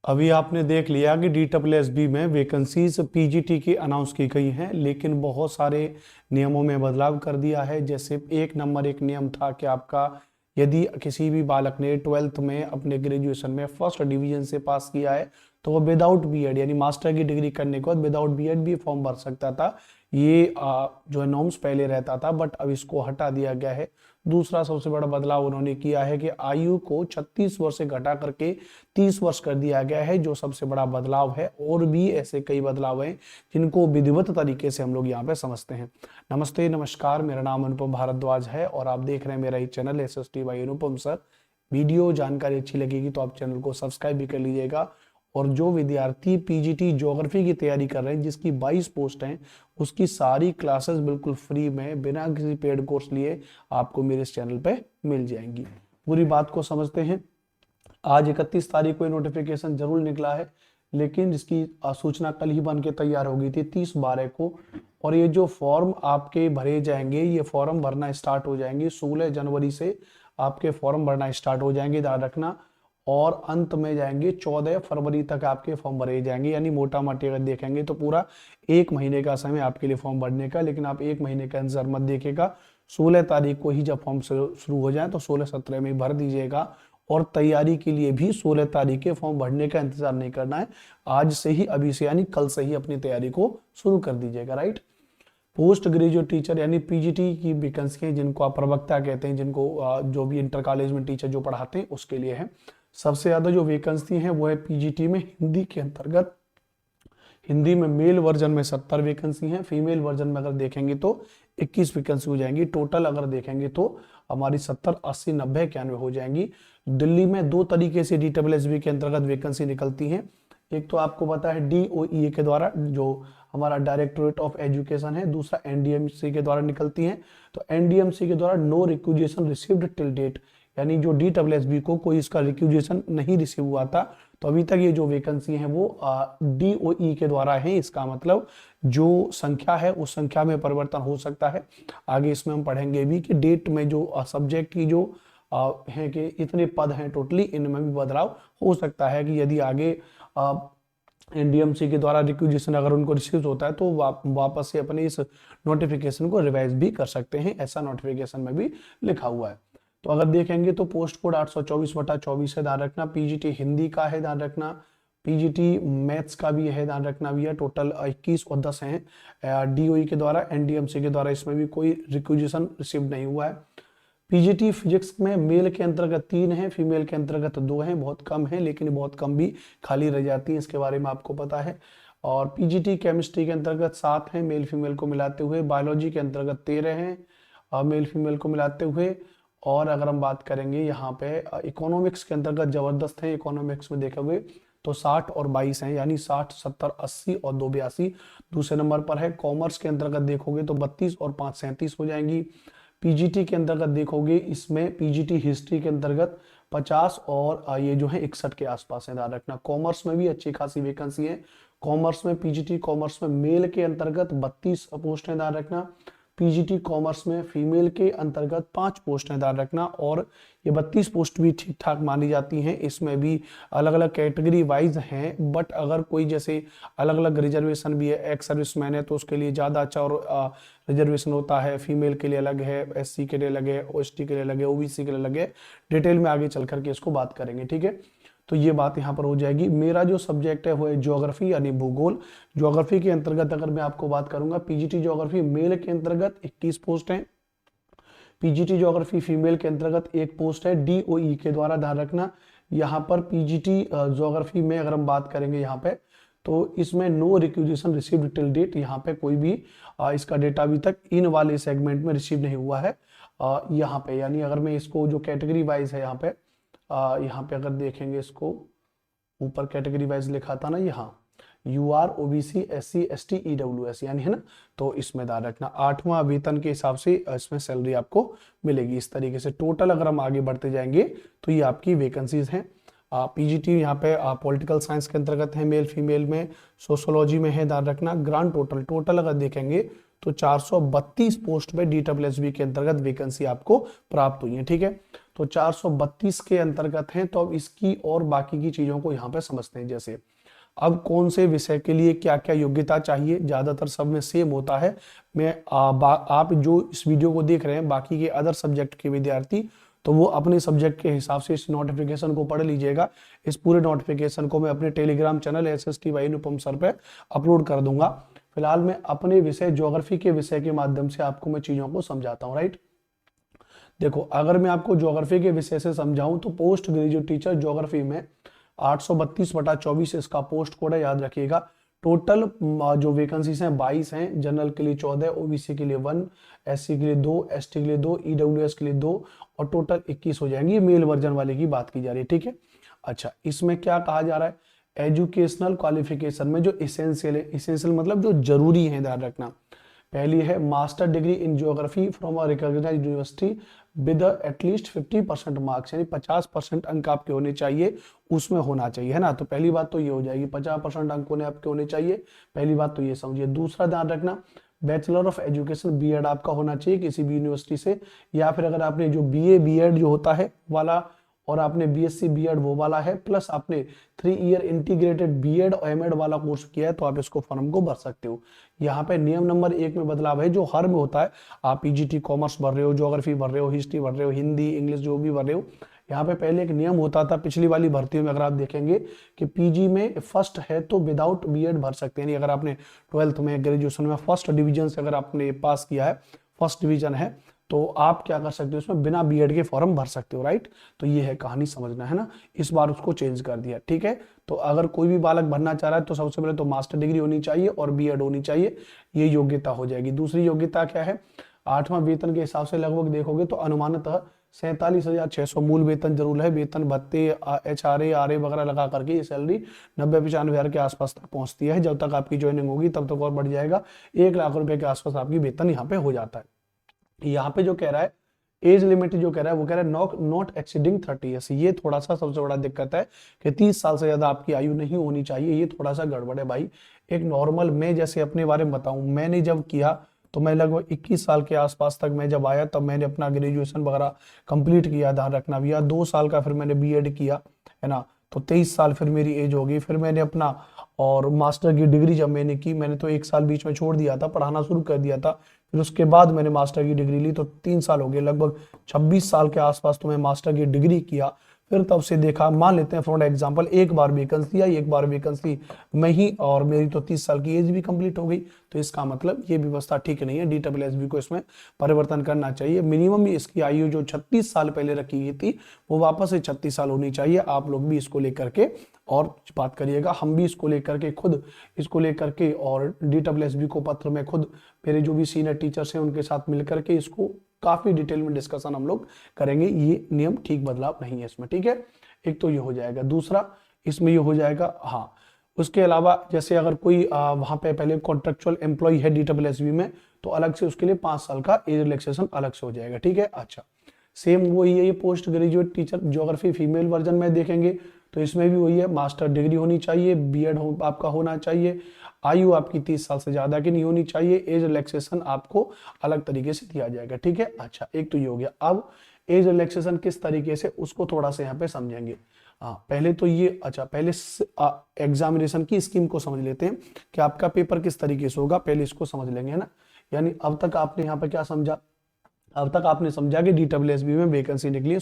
अभी आपने देख लिया कि DSSB में वैकेंसीज पीजीटी की अनाउंस की गई हैं, लेकिन बहुत सारे नियमों में बदलाव कर दिया है। जैसे एक नियम था कि आपका यदि किसी भी बालक ने 12th में अपने ग्रेजुएशन में फर्स्ट डिवीजन से पास किया है तो वो विदाउट बीएड यानी मास्टर की डिग्री करने के बाद विदाउट बीएड भी फॉर्म भर सकता था। ये जो है नॉर्म्स पहले रहता था, बट अब इसको हटा दिया गया है। दूसरा सबसे बड़ा बदलाव उन्होंने किया है कि आयु को 36 वर्ष से घटा करके 30 वर्ष कर दिया गया है, जो सबसे बड़ा बदलाव है। और भी ऐसे कई बदलाव हैं जिनको विधिवत तरीके से हम लोग यहाँ पे समझते हैं। नमस्ते, नमस्कार, मेरा नाम अनुपम भारद्वाज है और आप देख रहे हैं मेरा ही चैनल SST बाय अनुपम सर। वीडियो जानकारी अच्छी लगेगी तो आप चैनल को सब्सक्राइब भी कर लीजिएगा। और जो विद्यार्थी पीजीटी ज्योग्राफी की तैयारी कर रहे हैं, जिसकी 22 पोस्ट हैं, उसकी सारी क्लासेस बिल्कुल फ्री में बिना किसी पेड कोर्स लिए आपको मेरे इस चैनल पे मिल जाएंगी। पूरी बात को समझते हैं। आज 31 तारीख को नोटिफिकेशन जरूर निकला है, लेकिन इसकी सूचना कल ही बन के तैयार हो गई थी 30/12 को। और ये जो फॉर्म आपके भरे जाएंगे, ये फॉर्म भरना स्टार्ट हो जाएंगे 16 जनवरी से आपके फॉर्म भरना स्टार्ट हो जाएंगे, ध्यान रखना। और अंत में जाएंगे 14 फरवरी तक आपके फॉर्म भरे जाएंगे, यानी मोटा मोटी अगर देखेंगे तो पूरा 1 महीने का समय आपके लिए फॉर्म भरने का। लेकिन आप 1 महीने का इंतजार मत देखिएगा, 16 तारीख को ही जब फॉर्म शुरू हो जाए तो 16-17 में भर दीजिएगा। और तैयारी के लिए भी 16 तारीख के फॉर्म भरने का इंतजार नहीं करना है, आज से ही, अभी से यानी कल से ही अपनी तैयारी को शुरू कर दीजिएगा। राइट। पोस्ट ग्रेजुएट टीचर यानी पीजीटी की वैकेंसी है, जिनको आप प्रवक्ता कहते हैं, जिनको जो भी इंटर कॉलेज में टीचर जो पढ़ाते हैं उसके लिए है। सबसे ज्यादा जो वैकेंसी है वो है पीजीटी में हिंदी के अंतर्गत। हिंदी में मेल वर्जन में 70 वैकेंसी हैं, फीमेल वर्जन में अगर देखेंगे तो 21 वैकेंसी हो जाएंगी। टोटल अगर देखेंगे तो हमारी 70, 80, 90, 91 हो जाएंगी। दिल्ली में 2 तरीके से DSSB के अंतर्गत वैकेंसी निकलती हैं। एक तो आपको पता है DOEA के द्वारा, जो हमारा डायरेक्टोरेट ऑफ एजुकेशन है, दूसरा NDMC के द्वारा निकलती हैं। तो NDMC के द्वारा नो रिक्यूजेशन रिसीव्ड टिल डेट, यानी जो DSSB को कोई इसका रिक्यूजेशन नहीं रिसीव हुआ था, तो अभी तक ये जो वैकेंसी है वो DOE के द्वारा है। इसका मतलब जो संख्या है उस संख्या में परिवर्तन हो सकता है। आगे इसमें हम पढ़ेंगे भी कि डेट में जो सब्जेक्ट की जो है कि इतने पद हैं टोटली, इनमें भी बदलाव हो सकता है कि यदि आगे NDMC के द्वारा रिक्यूजेशन अगर उनको रिसीव होता है तो वापस से अपने इस नोटिफिकेशन को रिवाइज भी कर सकते हैं, ऐसा नोटिफिकेशन में भी लिखा हुआ है। तो अगर देखेंगे तो पोस्ट कोड 824/24 है, ध्यान रखना। पीजीटी हिंदी का है, ध्यान रखना। पीजीटी मैथ्स का भी है, ध्यान रखना भैया। टोटल 21 और 10 हैं DOE के द्वारा, NDMC के द्वारा इसमें भी कोई रिक्यूजेशन रिसीव नहीं हुआ है। पीजीटी फिजिक्स में मेल के अंतर्गत 3 है, फीमेल के अंतर्गत 2 हैं। बहुत कम है, लेकिन बहुत कम भी खाली रह जाती है, इसके बारे में आपको पता है। और पीजीटी केमिस्ट्री के अंतर्गत 7 हैं मेल फीमेल को मिलाते हुए। बायोलॉजी के अंतर्गत 13 हैं मेल फीमेल को मिलाते हुए। और अगर हम बात करेंगे यहाँ पे इकोनॉमिक्स के अंतर्गत जबरदस्त है, इकोनॉमिक्स में देखोगे तो 60 और 22 हैं, यानी 60, 70, 80 और 2 82 दूसरे नंबर पर है। कॉमर्स के अंतर्गत देखोगे तो 32 और 5 37 हो जाएंगी। पीजीटी के अंतर्गत देखोगे, इसमें पीजीटी हिस्ट्री के अंतर्गत 50 और ये जो है 61 के आसपास है, ध्यान रखना। कॉमर्स में भी अच्छी खासी वैकेंसी है। कॉमर्स में पीजीटी कॉमर्स में मेल के अंतर्गत 32 पोस्ट है, ध्यान रखना। पीजीटी कॉमर्स में फीमेल के अंतर्गत 5 पोस्ट हैं, ध्यान रखना। और ये 32 पोस्ट भी ठीक ठाक मानी जाती हैं। इसमें भी अलग अलग कैटेगरी वाइज हैं, बट अगर कोई जैसे अलग अलग रिजर्वेशन भी है, एक्स सर्विसमैन है तो उसके लिए ज़्यादा अच्छा और रिजर्वेशन होता है। फीमेल के लिए अलग है, SC के लिए अलग है, OST के लिए अलग है, OBC के लिए अलग है। डिटेल में आगे चल करके इसको बात करेंगे, ठीक है। तो ये बात यहाँ पर हो जाएगी। मेरा जो सब्जेक्ट है वो है ज्योग्राफी यानी भूगोल। ज्योग्राफी के अंतर्गत अगर मैं आपको बात करूंगा, पीजीटी ज्योग्राफी मेल के अंतर्गत 21 पोस्ट हैं। पीजीटी ज्योग्राफी फीमेल के अंतर्गत 1 पोस्ट है DOE के द्वारा, ध्यान रखना। यहाँ पर पीजीटी ज्योग्राफी में अगर हम बात करेंगे यहाँ पे, तो इसमें नो रिक्यूजेशन रिसीव्ड टिल डेट, यहाँ पे कोई भी इसका डेटा अभी तक इन वाले सेगमेंट में रिसीव नहीं हुआ है यहाँ पे। यानी अगर मैं इसको जो कैटेगरी वाइज है यहाँ पे अगर देखेंगे, इसको ऊपर कैटेगरी वाइज लिखा था ना, यहाँ UR OBC SC ST EWS यानी है ना, तो इसमें ध्यान रखना 8वां वेतन के हिसाब से इसमें सैलरी आपको मिलेगी। इस तरीके से टोटल अगर हम आगे बढ़ते जाएंगे तो ये आपकी वैकेंसीज हैं। पीजीटी यहाँ पे पॉलिटिकल साइंस के अंतर्गत है, मेल फीमेल में। सोशोलॉजी में है, ध्यान रखना। ग्रांड टोटल अगर देखेंगे तो 432 पोस्ट पे DSSB के अंतर्गत वैकेंसी आपको प्राप्त हुई है, ठीक है। तो 432 के अंतर्गत हैं। तो अब इसकी और बाकी की चीजों को यहाँ पे समझते हैं। जैसे अब कौन से विषय के लिए क्या क्या योग्यता चाहिए, ज्यादातर सब में सेम होता है। आप जो इस वीडियो को देख रहे हैं बाकी के अदर सब्जेक्ट के विद्यार्थी, तो वो अपने सब्जेक्ट के हिसाब से इस नोटिफिकेशन को पढ़ लीजिएगा। इस पूरे नोटिफिकेशन को मैं अपने Telegram channel SST by Anupam sir पे अपलोड कर दूंगा। फिलहाल मैं अपने विषय ज्योग्राफी के विषय के माध्यम से आपको मैं चीजों को समझाता हूँ, राइट। देखो, अगर मैं आपको ज्योग्राफी के विषय से समझाऊं तो पोस्ट ग्रेजुएट टीचर ज्योग्राफी में 832/24 इसका पोस्ट कोड है, याद रखिएगा। टोटल जो वैकेंसीज हैं 22 हैं। जनरल के लिए 14, ओबीसी के लिए 1, SC के लिए 2, ST के लिए 2, EWS के लिए 2 और टोटल 21 हो जाएंगे। ये मेल वर्जन वाले की बात की जा रही है, ठीक है। अच्छा, इसमें क्या कहा जा रहा है, एजुकेशनल क्वालिफिकेशन में जो इसेंशियल है, इसेंशियल मतलब जो जरूरी है, ध्यान रखना। पहली है master degree in geography from a recognised university with at least 50% marks, यानी 50% अंक आपके होने चाहिए, उसमें होना चाहिए, है ना। तो पहली बात तो ये हो जाएगी, 50% अंक होने आपके होने चाहिए। पहली बात तो ये समझिए। दूसरा ध्यान रखना, बैचलर ऑफ एजुकेशन बीएड आपका होना चाहिए किसी भी यूनिवर्सिटी से, या फिर अगर आपने जो बीए बीएड जो होता है वाला और आपने बीएससी बीएड वो वाला है, प्लस आपने 3 ईयर इंटीग्रेटेड बीएड और एमएड वाला कोर्स किया है, तो आप इसको फॉर्म को भर सकते हो। यहाँ पे नियम नंबर 1 में बदलाव है जो हर में होता है। आप पीजीटी कॉमर्स भर रहे हो, ज्योग्राफी भर रहे हो, हिस्ट्री भर रहे हो, हिंदी इंग्लिश जो भी भर रहे हो, यहाँ पे पहले एक नियम होता था पिछली वाली भर्तियों में, अगर आप देखेंगे कि पीजी में फर्स्ट है तो विदाउट बीएड भर सकते हैं। यानी अगर आपने 12th में ग्रेजुएशन में फर्स्ट डिवीजन से अगर आपने पास किया है, फर्स्ट डिवीजन है, तो आप क्या कर सकते हो, उसमें बिना बीएड के फॉर्म भर सकते हो, राइट। तो ये है कहानी, समझना है ना। इस बार उसको चेंज कर दिया, ठीक है। तो अगर कोई भी बालक भरना चाह रहा है तो सबसे पहले तो मास्टर डिग्री होनी चाहिए और बीएड होनी चाहिए, ये योग्यता हो जाएगी। दूसरी योग्यता क्या है, 8वां वेतन के हिसाब से लगभग देखोगे तो अनुमानतः 47,600 मूल वेतन जरूर है। वेतन भत्ते HRA RA वगैरह लगा करके ये सैलरी 90-95 हजार के आसपास तक पहुंचती है। जब तक आपकी ज्वाइनिंग होगी तब तक और बढ़ जाएगा। 1 लाख रुपए के आसपास आपकी वेतन यहाँ पे हो जाता है। यहाँ पे जो कह रहा है एज लिमिट जो कह रहा है वो कह रहा है नॉट एक्सीडिंग 30 ईयर्स। ये थोड़ा सा सबसे बड़ा दिक्कत है कि 30 साल से ज्यादा आपकी आयु नहीं होनी चाहिए। ये थोड़ा सा गड़बड़ है भाई। एक नॉर्मल, मैं जैसे अपने बारे में बताऊं, मैंने जब किया तो मैं लगभग 21 साल के आसपास तक मैं जब आया तब मैंने अपना ग्रेजुएशन वगैरह कंप्लीट किया, ध्यान रखना भैया। 2 साल का फिर मैंने बीएड किया, है ना। तो 23 साल फिर मेरी एज होगी। फिर मैंने अपना और मास्टर की डिग्री जब मैंने की, मैंने तो 1 साल बीच में छोड़ दिया था, पढ़ाना शुरू कर दिया था। फिर उसके बाद मैंने मास्टर की डिग्री ली, तो 3 साल हो गए, लगभग 26 साल के आसपास तो मैं मास्टर की डिग्री किया। फिर तब से देखा, मान लेते हैं फॉर एग्जांपल एक बार वैकेंसी आई, एक बार वैकेंसी में ही, और मेरी तो 30 साल की एज भी कंप्लीट हो गई। तो इसका मतलब ये व्यवस्था ठीक नहीं है। DSSB को इसमें परिवर्तन करना चाहिए। मिनिमम इसकी आयु जो 36 साल पहले रखी गई थी वो वापस से 36 साल होनी चाहिए। आप लोग भी इसको लेकर के और बात करिएगा। हम भी इसको लेकर के खुद इसको लेकर के और DSSB को पत्र में खुद मेरे जो भी सीनियर टीचर्स हैं उनके साथ मिलकर के इसको काफी डिटेल में डिस्कशन हम लोग करेंगे। ये नियम ठीक बदलाव नहीं है इसमें, ठीक है। एक तो ये हो जाएगा। दूसरा इसमें ये हो जाएगा, हाँ, उसके अलावा जैसे अगर कोई वहां पे पहले कॉन्ट्रेक्चुअल एम्प्लॉय है DSSB में, तो अलग से उसके लिए 5 साल का एज रिलैक्सेशन अलग से हो जाएगा, ठीक है। अच्छा, सेम वही है ये post graduate teacher geography female version में देखेंगे तो इसमें भी वही है, मास्टर डिग्री होनी चाहिए, बीएड आपका होना चाहिए, आयु आपकी 30 साल से ज्यादा की नहीं होनी चाहिए, एज रिलैक्सेशन आपको अलग तरीके से दिया जाएगा, ठीक है। अच्छा, एक तो ये हो गया। अब एज रिलैक्सेशन किस तरीके से, उसको थोड़ा सा यहाँ पे समझेंगे। हाँ, पहले तो ये, अच्छा, पहले एग्जामिनेशन की स्कीम को समझ लेते हैं कि आपका पेपर किस तरीके से होगा, पहले इसको समझ लेंगे, है ना। यानी अब तक आपने यहाँ पे क्या समझा, अब तक आपने समझा कि DSSB में वैकेंसी निकली है।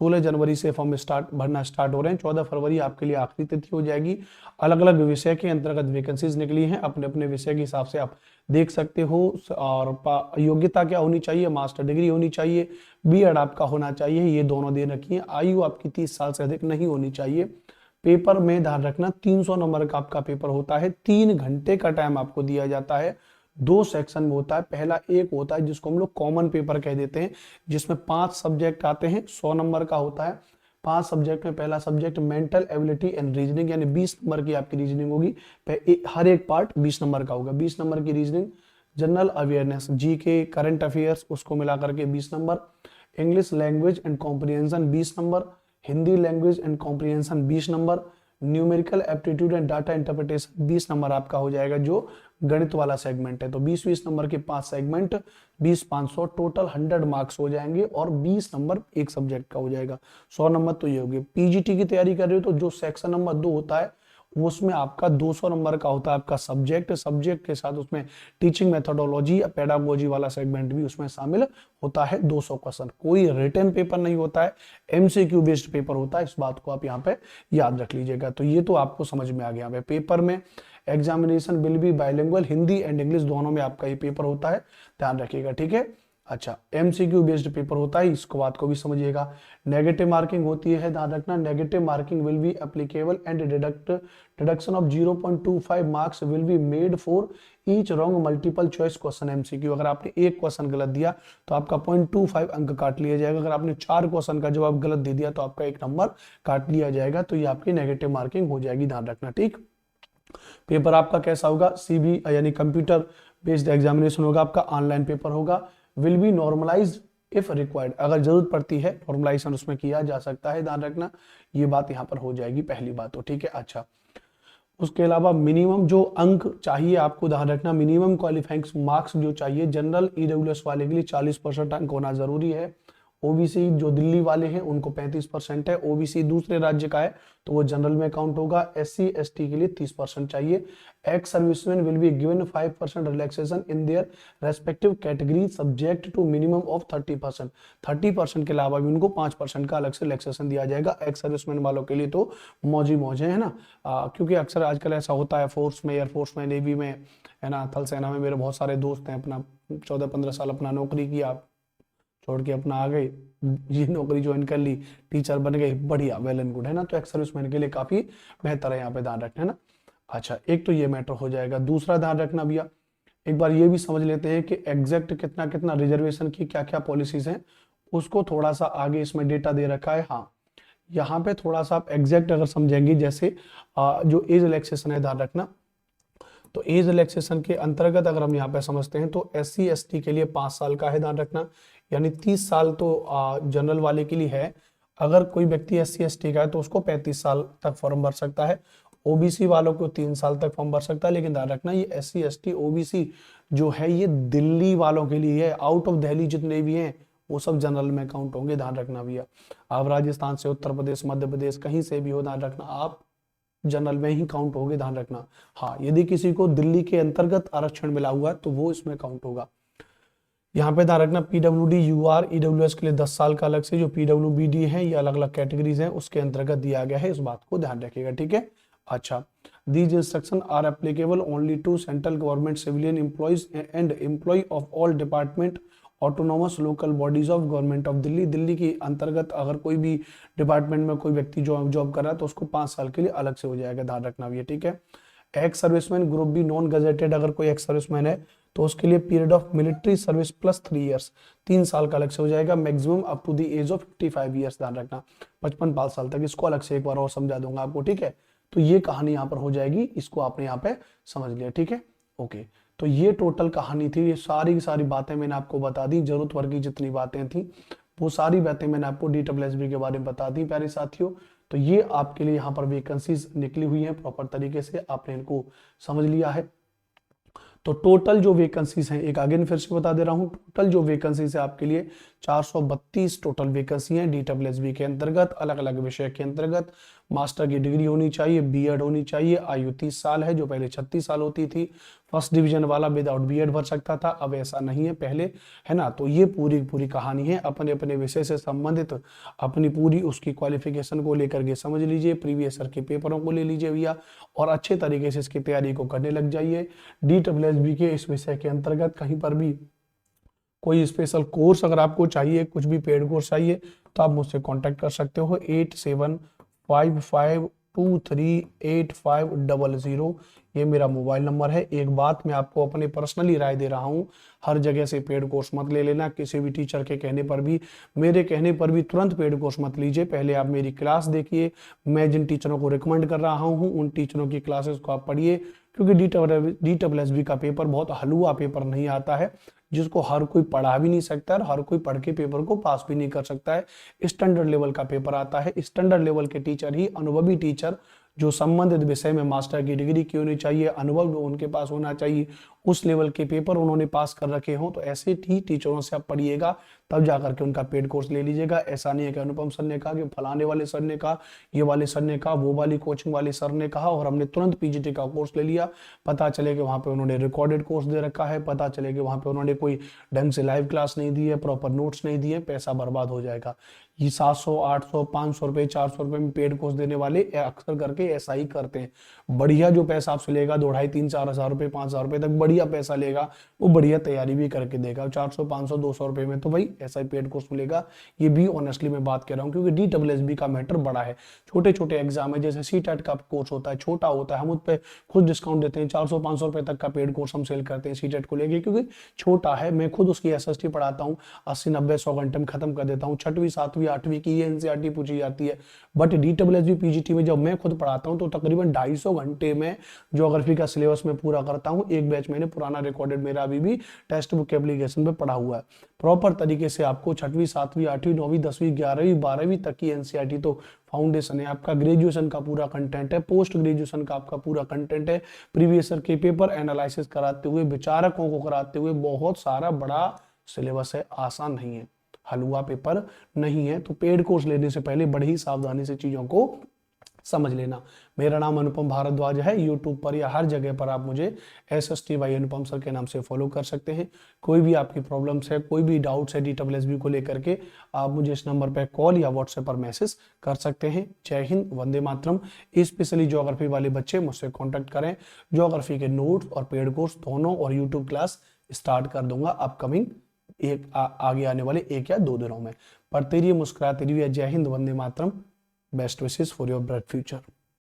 16 जनवरी से फॉर्म भरना स्टार्ट हो रहे हैं। 14 फरवरी आपके लिए आखिरी तिथि हो जाएगी। अलग अलग विषय के अंतर्गत वैकेंसीज निकली हैं, अपने अपने विषय के हिसाब से आप देख सकते हो। और योग्यता क्या होनी चाहिए, मास्टर डिग्री होनी चाहिए, बीएड आपका होना चाहिए, ये दोनों दे रखी है। आयु आपकी 30 साल से अधिक नहीं होनी चाहिए। पेपर में ध्यान रखना 300 नंबर का आपका पेपर होता है। 3 घंटे का टाइम आपको दिया जाता है। 2 सेक्शन में होता है। पहला एक होता है जिसको हम लोग कॉमन पेपर कह देते हैं, जिसमें 5 सब्जेक्ट आते हैं, 100 नंबर का होता है। 5 सब्जेक्ट में पहला subject mental ability and reasoning, यानी 20 नंबर की आपकी रीजनिंग होगी। हर एक पार्ट 20 नंबर का होगा। 20 नंबर की reasoning, general awareness, GK, current affairs, उसको मिलाकर के 20 number, English language and comprehension 20 number, Hindi language and comprehension 20 number, numerical aptitude and data interpretation 20 number आपका हो जाएगा, जो गणित वाला सेगमेंट है। तो 20-20 नंबर के 5 सेगमेंट, 20-500 टोटल 100 मार्क्स हो जाएंगे, और 20 नंबर एक सब्जेक्ट का हो जाएगा। 100 नंबर तो ये हो गए। पीजीटी की तैयारी कर रहे हो तो जो सेक्शन नंबर 2 होता है उसमें आपका 200 नंबर का होता है आपका सब्जेक्ट के साथ उसमें टीचिंग मेथोडोलॉजी या पेडागोजी वाला सेगमेंट भी उसमें शामिल होता है। 200 क्वेश्चन, कोई रिटन पेपर नहीं होता है, एमसीक्यू बेस्ड पेपर होता है। इस बात को आप यहाँ पे याद रख लीजिएगा। तो ये तो आपको समझ में आ गया। यहाँ पे पेपर में examination will be bilingual, Hindi and English दोनों में आपका ये पेपर होता है, ध्यान रखिएगा, ठीक है। अच्छा, एमसीक्यू बेस्ड पेपर होता है, इसको बात को भी समझिएगा। नेगेटिव मार्किंग होती है, ध्यान रखना, negative marking will be applicable and deduction of 0.25 marks will be made for each wrong multiple choice question MCQ. अगर आपने एक क्वेश्चन गलत दिया तो आपका 0.25 अंक काट लिया जाएगा। अगर आपने 4 क्वेश्चन का जवाब गलत दे दिया तो आपका 1 नंबर काट लिया जाएगा। तो ये आपकी नेगेटिव मार्किंग हो जाएगी, ध्यान रखना, ठीक। पेपर आपका कैसा होगा, सीबी यानी कंप्यूटर बेस्ड एग्जामिनेशन होगा, आपका ऑनलाइन पेपर होगा। Will be normalised if required, अगर जरूरत पड़ती है नॉर्मलाइजेशन उसमें किया जा सकता है, ध्यान रखना, ये बात यहाँ पर हो जाएगी, पहली बात तो, ठीक है। अच्छा, उसके अलावा मिनिमम जो अंक चाहिए आपको, ध्यान रखना, मिनिमम क्वालिफाइंग मार्क्स जो चाहिए जनरल ईडब्ल्यूएस वाले के लिए 40% अंक होना जरूरी है। ओबीसी जो दिल्ली वाले हैं उनको 35% है। ओबीसी दूसरे राज्य का है तो वो जनरल में काउंट होगा। एससी एसटी के लिए 30% चाहिए। Ex serviceman will be given 5% relaxation in their respective category subject to minimum of 30%। 30% के अलावा भी उनको 5% का अलग से रिलैक्सेशन दिया जाएगा। एक्स सर्विसमैन वालों के लिए तो मौज ही मौज है ना, क्योंकि अक्सर आजकल ऐसा होता है फोर्स में, एयरफोर्स में, नेवी में, है ना, थल सेना में। मेरे बहुत सारे दोस्त हैं, अपना 14-15 साल अपना नौकरी किया, छोड़ के अपना आ गए, ये नौकरी ज्वाइन कर ली, टीचर बन गए, बढ़िया, वेल एंड गुड, है ना। तो एक्स सर्विसमैन के लिए काफी बेहतर है, यहाँ पे ध्यान रखना है ना। अच्छा, एक तो ये मैटर हो जाएगा। दूसरा ध्यान रखना भैया, एक बार ये भी समझ लेते हैं कि एग्जैक्ट कितना कितना रिजर्वेशन की क्या क्या पॉलिसीज हैं, उसको थोड़ा सा आगे इसमें डेटा दे रखा है। हाँ, यहाँ पे थोड़ा सा आप एग्जैक्ट अगर समझेंगे, जैसे जो एज रिलैक्सेशन है, ध्यान रखना, तो एज रिलैक्सेशन के अंतर्गत अगर हम यहाँ पे समझते हैं तो एससी एसटी के लिए 5 साल का है, ध्यान रखना, यानी 30 साल तो जनरल वाले के लिए है। अगर कोई व्यक्ति एससी एसटी का है तो उसको 35 साल तक फॉर्म भर सकता है। ओबीसी वालों को 3 साल तक फॉर्म भर सकता है। लेकिन ध्यान रखना, ये एससी एसटी ओबीसी जो है ये दिल्ली वालों के लिए है। आउट ऑफ दिल्ली जितने भी हैं वो सब जनरल में काउंट होंगे, ध्यान रखना भैया। आप राजस्थान से, उत्तर प्रदेश, मध्य प्रदेश, कहीं से भी हो, ध्यान रखना, आप जनरल में ही काउंट होगे, ध्यान रखना। हाँ, यदि किसी को दिल्ली के अंतर्गत आरक्षण मिला हुआ है तो वो इसमें काउंट होगा। यहाँ पे ध्यान रखना, पीडब्ल्यूडी यूआर ईडब्ल्यूएस के लिए 10 साल का अलग से, जो पीडब्ल्यूबीडी है ये अलग अलग कैटेगरीज हैं उसके अंतर्गत दिया गया है, इस बात को ध्यान रखिएगा, ठीक है। अच्छा, these instructions are applicable only to central government civilian employees and employ of all department autonomous local bodies of government of Delhi. Delhi के अंतर्गत अगर कोई भी डिपार्टमेंट में कोई व्यक्ति जॉब कर रहा है तो उसको 5 साल के लिए अलग से हो जाएगा, ध्यान रखना भी है, ठीक है। Ex serviceman group B non gazetted, अगर कोई एक्स सर्विसमैन है तो उसके लिए period of military service plus 3 years, 3 साल का अलग से हो जाएगा। Maximum up to the age of 55 years, ध्यान रखना, 55 साल तक। इसको अलग से एक बार और समझा दूंगा आपको, ठीक है। तो ये कहानी यहाँ पर हो जाएगी, इसको आपने यहाँ पे समझ लिया, ठीक है, ओके। तो ये टोटल कहानी थी, ये सारी की सारी बातें मैंने आपको बता दी, जरूरत भर की जितनी बातें थी वो सारी बातें मैंने आपको DSSB के बारे में बता दी प्यारे साथियों। तो ये आपके लिए यहाँ पर वैकेंसीज निकली हुई हैं प्रॉपर तरीके से, आपने इनको समझ लिया है। तो टोटल जो वैकेंसीज हैं, एक अगेन फिर से बता दे रहा हूं, टोटल जो वैकेंसीज है आपके लिए 432 टोटल वैकेंसी हैं DSSB के अंतर्गत, अलग अलग विषय के अंतर्गत। मास्टर की डिग्री होनी चाहिए, बीएड होनी चाहिए, आयु 30 साल है जो पहले 36 साल होती थी। फर्स्ट डिवीजन वाला विदाउट बीएड भर सकता था, अब ऐसा नहीं है पहले, है ना। तो ये पूरी पूरी कहानी है, अपने अपने विषय से संबंधित अपनी पूरी उसकी क्वालिफिकेशन को लेकर के समझ लीजिए, प्रीवियस ईयर के पेपरों को ले लीजिए भैया और अच्छे तरीके से इसकी तैयारी को करने लग जाइए। DSSB के इस विषय के अंतर्गत कहीं पर भी कोई स्पेशल कोर्स अगर आपको चाहिए, कुछ भी पेड कोर्स चाहिए तो आप मुझसे कांटेक्ट कर सकते हो। 8755238500 ये मेरा मोबाइल नंबर है। एक बात मैं आपको अपने पर्सनली राय दे रहा हूँ, हर जगह से पेड कोर्स मत ले लेना, किसी भी टीचर के कहने पर भी, मेरे कहने पर भी तुरंत पेड कोर्स मत लीजिए। पहले आप मेरी क्लास देखिए, मैं जिन टीचरों को रिकमेंड कर रहा हूँ उन टीचरों की क्लासेस को आप पढ़िए, क्योंकि DSSB का पेपर बहुत हलवा पेपर नहीं आता है जिसको हर कोई पढ़ा भी नहीं सकता और हर कोई पढ़ के पेपर को पास भी नहीं कर सकता है। स्टैंडर्ड लेवल का पेपर आता है, स्टैंडर्ड लेवल के टीचर ही, अनुभवी टीचर जो संबंधित विषय में मास्टर की डिग्री की होनी चाहिए, अनुभव उनके पास होना चाहिए, उस लेवल के पेपर उन्होंने पास कर रखे हों, तो ऐसे ही टीचरों से आप पढ़िएगा, तब जाकर के उनका पेड कोर्स ले लीजिएगा। ऐसा नहीं है कि अनुपम सर ने कहा, कि फलाने वाले सर ने कहा, ये वाले सर ने कहा, वो वाली कोचिंग वाले सर ने कहा और हमने तुरंत पीजीटी का कोर्स ले लिया। पता चले कि वहां पे उन्होंने रिकॉर्डेड कोर्स दे रखा है, पता चले कि वहां पे उन्होंने कोई ढंग से लाइव क्लास नहीं दी है, प्रॉपर नोट्स नहीं दिए, पैसा बर्बाद हो जाएगा। ये 700, 800, 500 रुपए, 400 रुपए में पेड कोर्स देने वाले अक्सर करके ऐसा ही करते हैं। बढ़िया जो पैसा आपसे लेगा, 2 ढाई 3 4 हजार रुपए, 5 हजार रुपए तक बढ़िया पैसा लेगा, वो बढ़िया तैयारी भी करके देगा। 400, 500, 200 रुपए में तो भाई ऐसा ही पेड कोर्स मिलेगा। ये भी ऑनेस्टली मैं बात कर रहा हूँ, क्योंकि DSSB का मैटर बड़ा है। छोटे छोटे एग्जाम है, जैसे CTET का कोर्स होता है, छोटा होता है, हम उस पर खुद डिस्काउंट देते हैं। 400, 500 रुपए तक का पेड कोर्स हम सेल करते हैं CTET को लेके, क्योंकि छोटा है। मैं खुद उसकी SST पढ़ाता हूँ, 80, 90, 100 घंटे में खत्म कर देता हूँ। 6वीं, 7वीं, 8वीं की ये NCERT पूछी जाती है, बट DSSB PGT में जब मैं खुद पढ़ाता हूँ तो तकरीबन 250 घंटे में ज्योग्राफी का सिलेबस में पूरा करता हूँ। एक बैच मैंने पुराना रिकॉर्डेड मेरा अभी भी टेक्स्ट बुक एप्लीकेशन पे पढ़ा हुआ है। प्रॉपर तरीके से आपको 6वीं, 7वीं, 8वीं, 9वीं, 10वीं, 11वीं, 12वीं तक की NCERT तो फाउंडेशन है। आपका ग्रेजुएशन का पूरा कंटेंट है, पोस्ट ग्रेजुएशन का आपका पूरा कंटेंट है, प्रीवियस ईयर के पेपर एनालिसिस कराते हुए, विचारकों को कराते हुए, बहुत सारा बड़ा सिलेबस है। आसान नहीं है, हलवा पेपर नहीं है। तो पेड कोर्स लेने से पहले बड़ी ही सावधानी से चीजों को समझ लेना। मेरा नाम अनुपम भारद्वाज है। यूट्यूब पर या हर जगह पर आप मुझे SSTY अनुपम सर के नाम से फॉलो कर सकते हैं। कोई भी आपकी प्रॉब्लम्स है, कोई भी डाउट्स है DSSB को लेकर के, आप मुझे इस नंबर पर कॉल या व्हाट्सएप पर मैसेज कर सकते हैं। जय हिंद, वंदे मातरम। स्पेशली ज्योग्राफी वाले बच्चे मुझसे कॉन्टेक्ट करें। ज्योग्राफी के नोट्स और पेड कोर्स दोनों और यूट्यूब क्लास स्टार्ट कर दूंगा अपकमिंग आगे आने वाले 1 या 2 दिनों में। पढ़ते रहिए, मुस्कुराते रहिए। जय हिंद, वंदे मातरम। Best wishes for your bright future.